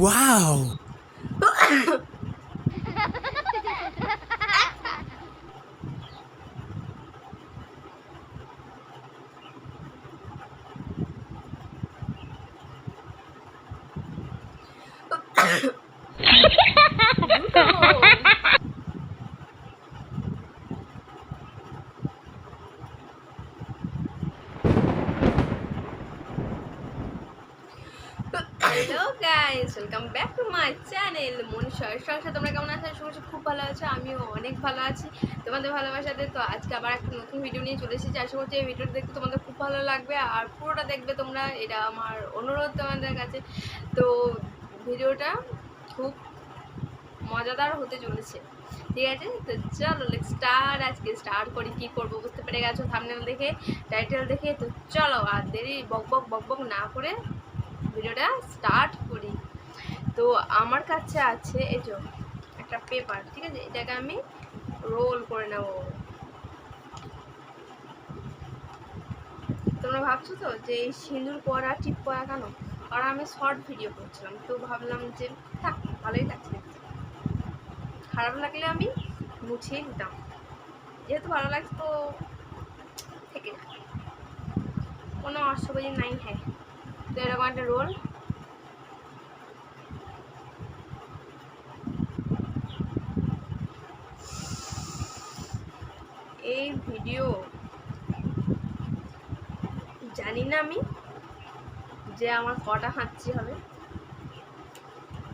Wow! Hello guys, welcome back to my channel মনীষার সংসার। তোমরা কেমন আছো? শুনছি খুব ভালো আছো, আমিও অনেক ভালো আছি তোমাদের ভালোবাসাতে। তো আজকে আবার একটা নতুন ভিডিও নিয়ে চলে এসেছি। আশা করছি এই ভিডিওটা দেখতে তোমাদের খুব ভালো লাগবে, আর পুরোটা দেখবে তোমরা, এটা আমার অনুরোধ তোমাদের কাছে। তো ভিডিওটা খুব মজাদার হতে চলেছে, ঠিক আছে? তো চলো লেটস স্টার্ট। আজকে স্টার্ট করি, কি করবো বুঝতে পেরে গেছো থাম্বনেল দেখে, টাইটেল দেখে। তো চলো আর দেরি বক বক না করে ভিডিওটা স্টার্ট করি। তো আমার কাছে আছে এই যে একটা পেপার, ঠিক আছে? এটাকে আমি রোল করে নেব। তোমরা ভাবছো তো যে এই সিঁদুর পরা টিপ পরা কেন? কারণ আমি শর্ট ভিডিও করছিলাম, তো ভাবলাম যে থাক, ভালোই লাগছে দেখতে, খারাপ লাগলে আমি মুছিয়ে দিতাম। যেহেতু ভালো লাগছে তো থেকে না, কোনো অসুবিধা নাই। হ্যাঁ, তো এরকম একটা রোল এই ভিডিও জানি না আমি যে আমার কটা হাঁচি হবে।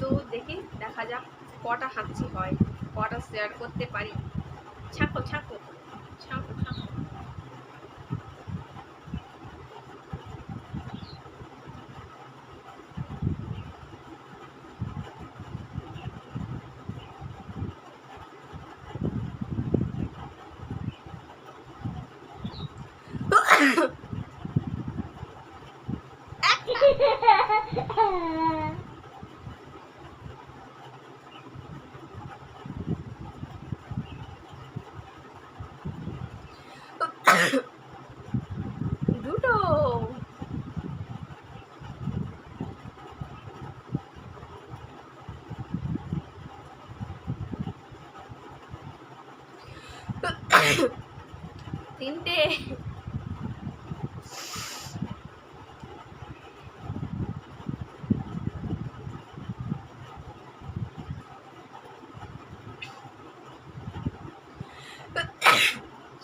তো দেখি, দেখা যাক কটা হাঁচি হয়, কটা শেয়ার করতে পারি। ছাঁকো ছাঁকো ছাঁকো ছাঁকো। দুটো। তিনটে।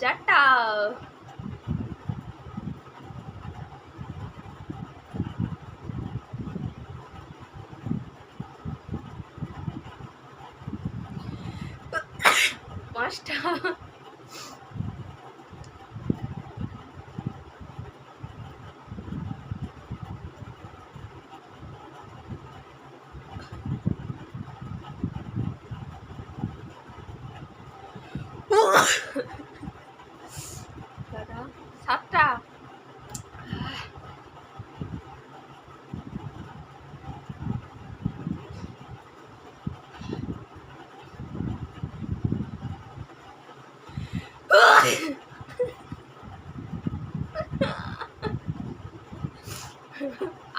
চারটা। পাঁচটা। সাতটা।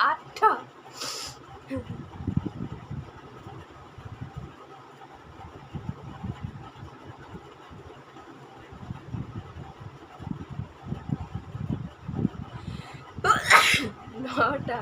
আটটা। নটা।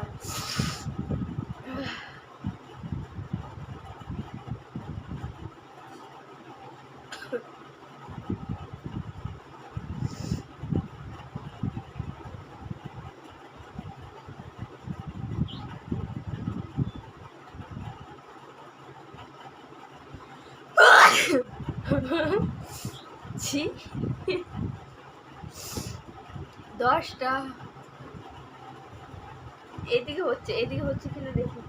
ছি, দশটা। এদিকে হচ্ছে, এদিকে হচ্ছে কিনা দেখি।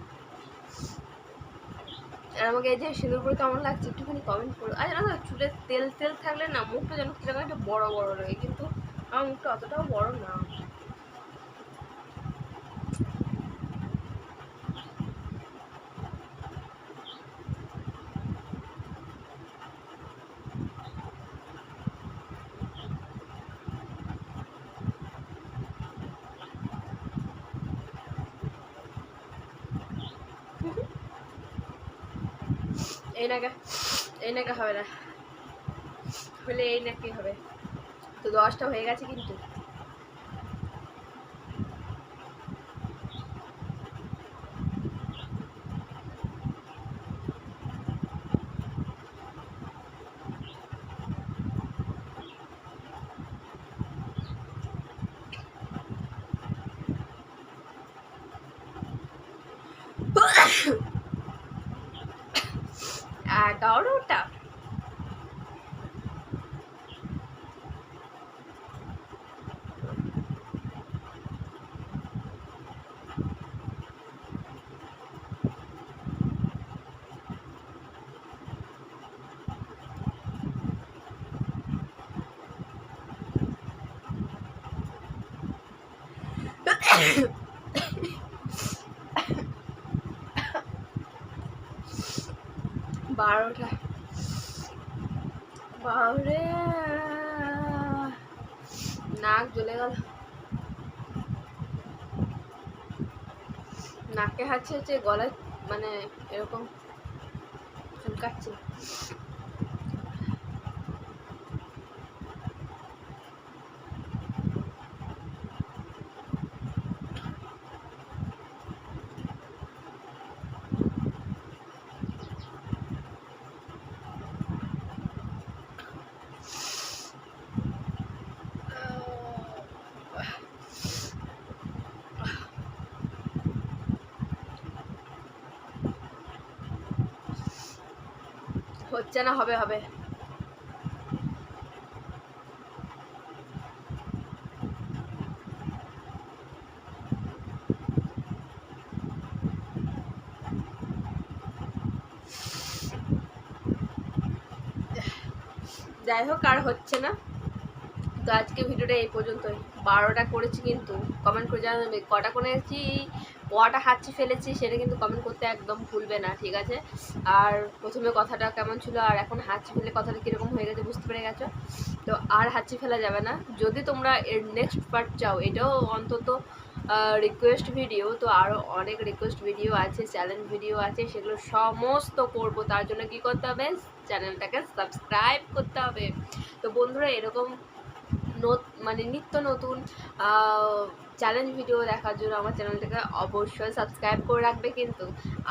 আর আমাকে এই যে সিঁদুর পরে কেমন লাগছে একটুখানি কমেন্ট করো। আর জানো তো, চুলে তেল তেল থাকলে না মুখটা যেন কিরকম একটা বড় বড় লাগে, কিন্তু আমার মুখটা অতটাও বড় না। এই নাকা, এই নাকা হবে না, হলে এই নাকি হবে। তো 10টা হয়ে গেছে কিন্তু। এগারোটা বারোটা বাবরে নাক জ্বলে গেল, নাকে হাঁচি হচ্ছে, গলায় মানে এরকম চুলকাচ্ছে। হচ্ছে না, হবে হবে। যাই হোক, আর হচ্ছে না। তো আজকে ভিডিওটা এই পর্যন্তই। 12টা করেছি কিন্তু, কমেন্ট করে জানাবে কটা করেছি, কটা হাঁচি ফেলেছি, সেটা কিন্তু কমেন্ট করতে একদম ভুলবে না, ঠিক আছে? আর প্রথমে কথাটা কেমন ছিল আর এখন হাঁচি ফেলে কথাটা কীরকম হয়ে গেছে বুঝতে পেরে গেছো। তো আর হাঁচি ফেলা যাবে না। যদি তোমরা এর নেক্সট পার্ট চাও, এটাও অন্তত রিকোয়েস্ট ভিডিও, তো আরও অনেক রিকোয়েস্ট ভিডিও আছে, চ্যালেঞ্জ ভিডিও আছে, সেগুলো সমস্ত করব। তার জন্য কী করতে হবে, চ্যানেলটাকে সাবস্ক্রাইব করতে হবে। তো বন্ধুরা, এরকম মানে নিত্য নতুন চ্যালেঞ্জ ভিডিও দেখার জন্য আমার চ্যানেলটাকে অবশ্যই সাবস্ক্রাইব করে রাখবে। কিন্তু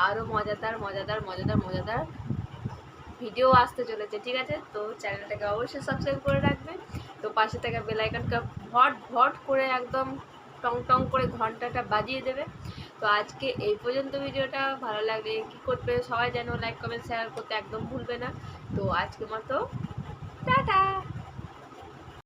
আরও মজাদার মজাদার মজাদার মজাদার ভিডিও আসতে চলেছে, ঠিক আছে? তো চ্যানেলটাকে অবশ্যই সাবস্ক্রাইব করে রাখবে। তো পাশে থাকা বেল আইকনটা ভট ভট করে একদম টং টং করে ঘন্টাটা বাজিয়ে দেবে। তো আজকে এই পর্যন্ত ভিডিওটা। ভালো লাগলে কী করবে সবাই, যেন লাইক কমেন্ট শেয়ার করতে একদম ভুলবে না। তো আজকে মতো